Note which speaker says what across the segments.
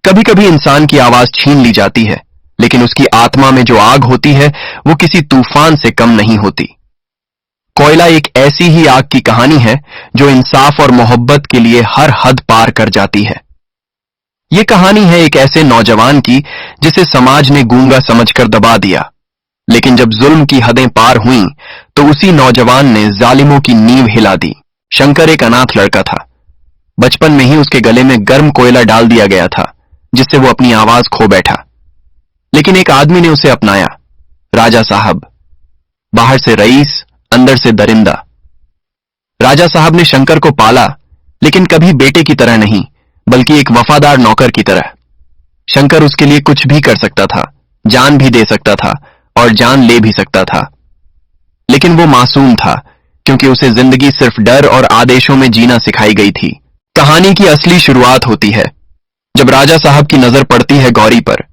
Speaker 1: कभी कभी इंसान की आवाज छीन ली जाती है, लेकिन उसकी आत्मा में जो आग होती है वो किसी तूफान से कम नहीं होती। कोयला एक ऐसी ही आग की कहानी है जो इंसाफ और मोहब्बत के लिए हर हद पार कर जाती है। ये कहानी है एक ऐसे नौजवान की जिसे समाज ने गूंगा समझकर दबा दिया, लेकिन जब जुल्म की हदें पार हुईं तो उसी नौजवान ने जालिमों की नींव हिला दी। शंकर एक अनाथ लड़का था। बचपन में ही उसके गले में गर्म कोयला डाल दिया गया था, जिससे वो अपनी आवाज खो बैठा। लेकिन एक आदमी ने उसे अपनाया, राजा साहब। बाहर से रईस, अंदर से दरिंदा। राजा साहब ने शंकर को पाला, लेकिन कभी बेटे की तरह नहीं, बल्कि एक वफादार नौकर की तरह। शंकर उसके लिए कुछ भी कर सकता था, जान भी दे सकता था और जान ले भी सकता था। लेकिन वो मासूम था, क्योंकि उसे जिंदगी सिर्फ डर और आदेशों में जीना सिखाई गई थी। कहानी की असली शुरुआत होती है जब राजा साहब की नजर पड़ती है गौरी पर,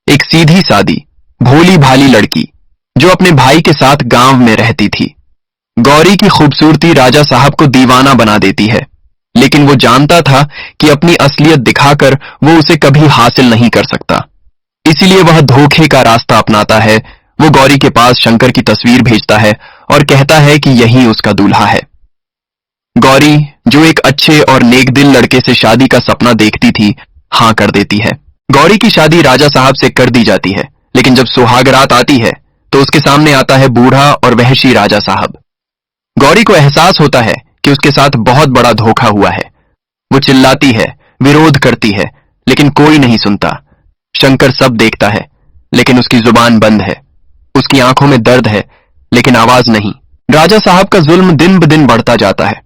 Speaker 1: एक सीधी सादी, भोली भाली लड़की जो अपने भाई के साथ गांव में रहती थी। गौरी की खूबसूरती राजा साहब को दीवाना बना देती है, लेकिन वो जानता था कि अपनी असलियत दिखाकर वो उसे कभी हासिल नहीं कर सकता। इसीलिए वह धोखे का रास्ता अपनाता है। वो गौरी के पास शंकर की तस्वीर भेजता है और कहता है कि यही उसका दूल्हा है। गौरी, जो एक अच्छे और नेकदिल लड़के से शादी का सपना देखती थी, हाँ कर देती है। गौरी की शादी राजा साहब से कर दी जाती है, लेकिन जब सुहागरात आती है तो उसके सामने आता है बूढ़ा और वहशी राजा साहब। गौरी को एहसास होता है कि उसके साथ बहुत बड़ा धोखा हुआ है। वो चिल्लाती है, विरोध करती है, लेकिन कोई नहीं सुनता। शंकर सब देखता है, लेकिन उसकी जुबान बंद है। उसकी आंखों में दर्द है, लेकिन आवाज नहीं। राजा साहब का जुल्म दिन ब दिन बढ़ता जाता है।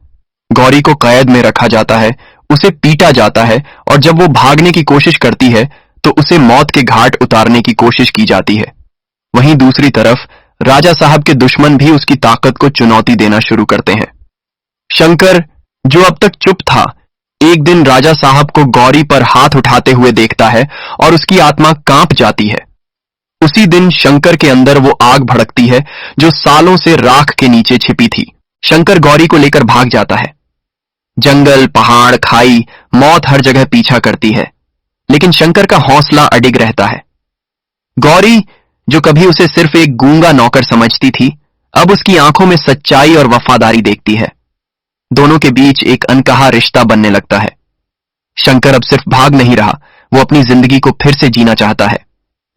Speaker 1: गौरी को कैद में रखा जाता है, उसे पीटा जाता है, और जब वो भागने की कोशिश करती है तो उसे मौत के घाट उतारने की कोशिश की जाती है। वहीं दूसरी तरफ राजा साहब के दुश्मन भी उसकी ताकत को चुनौती देना शुरू करते हैं। शंकर, जो अब तक चुप था, एक दिन राजा साहब को गौरी पर हाथ उठाते हुए देखता है और उसकी आत्मा कांप जाती है। उसी दिन शंकर के अंदर वो आग भड़कती है जो सालों से राख के नीचे छिपी थी। शंकर गौरी को लेकर भाग जाता है। जंगल, पहाड़, खाई, मौत हर जगह पीछा करती है, लेकिन शंकर का हौसला अडिग रहता है। गौरी, जो कभी उसे सिर्फ एक गूंगा नौकर समझती थी, अब उसकी आंखों में सच्चाई और वफादारी देखती है। दोनों के बीच एक अनकहा रिश्ता बनने लगता है। शंकर अब सिर्फ भाग नहीं रहा, वो अपनी जिंदगी को फिर से जीना चाहता है,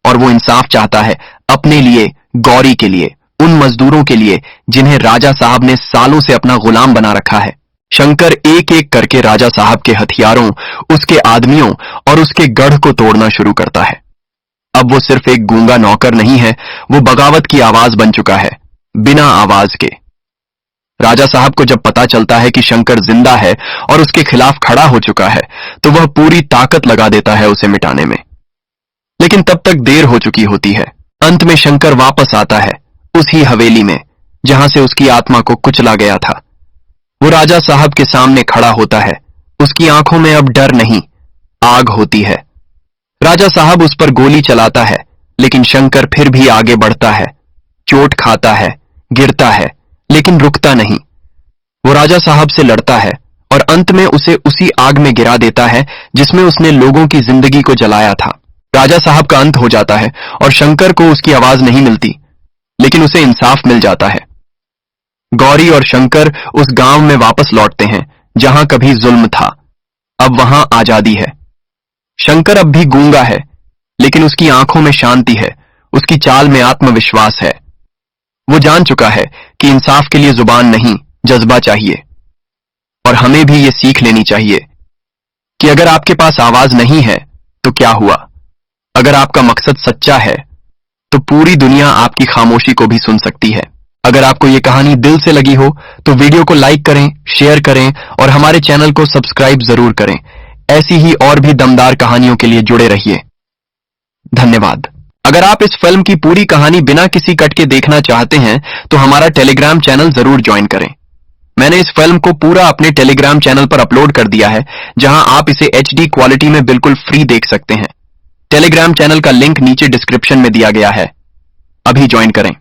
Speaker 1: और वो इंसाफ चाहता है, अपने लिए, गौरी के लिए, उन मजदूरों के लिए जिन्हें राजा साहब ने सालों से अपना गुलाम बना रखा है। शंकर एक एक करके राजा साहब के हथियारों, उसके आदमियों और उसके गढ़ को तोड़ना शुरू करता है। अब वो सिर्फ एक गूंगा नौकर नहीं है, वो बगावत की आवाज बन चुका है, बिना आवाज के। राजा साहब को जब पता चलता है कि शंकर जिंदा है और उसके खिलाफ खड़ा हो चुका है, तो वह पूरी ताकत लगा देता है उसे मिटाने में। लेकिन तब तक देर हो चुकी होती है। अंत में शंकर वापस आता है, उसी हवेली में जहां से उसकी आत्मा को कुचला गया था। वो राजा साहब के सामने खड़ा होता है। उसकी आंखों में अब डर नहीं, आग होती है। राजा साहब उस पर गोली चलाता है, लेकिन शंकर फिर भी आगे बढ़ता है। चोट खाता है, गिरता है, लेकिन रुकता नहीं। वो राजा साहब से लड़ता है और अंत में उसे उसी आग में गिरा देता है जिसमें उसने लोगों की जिंदगी को जलाया था। राजा साहब का अंत हो जाता है और शंकर को उसकी आवाज नहीं मिलती, लेकिन उसे इंसाफ मिल जाता है। गौरी और शंकर उस गांव में वापस लौटते हैं जहां कभी जुल्म था। अब वहां आजादी है। शंकर अब भी गूंगा है, लेकिन उसकी आंखों में शांति है, उसकी चाल में आत्मविश्वास है। वो जान चुका है कि इंसाफ के लिए जुबान नहीं, जज्बा चाहिए। और हमें भी ये सीख लेनी चाहिए कि अगर आपके पास आवाज नहीं है तो क्या हुआ, अगर आपका मकसद सच्चा है तो पूरी दुनिया आपकी खामोशी को भी सुन सकती है। अगर आपको ये कहानी दिल से लगी हो तो वीडियो को लाइक करें, शेयर करें और हमारे चैनल को सब्सक्राइब जरूर करें। ऐसी ही और भी दमदार कहानियों के लिए जुड़े रहिए। धन्यवाद। अगर आप इस फिल्म की पूरी कहानी बिना किसी कट के देखना चाहते हैं तो हमारा टेलीग्राम चैनल जरूर ज्वाइन करें। मैंने इस फिल्म को पूरा अपने टेलीग्राम चैनल पर अपलोड कर दिया है, जहां आप इसे HD क्वालिटी में बिल्कुल फ्री देख सकते हैं। टेलीग्राम चैनल का लिंक नीचे डिस्क्रिप्शन में दिया गया है। अभी ज्वाइन करें।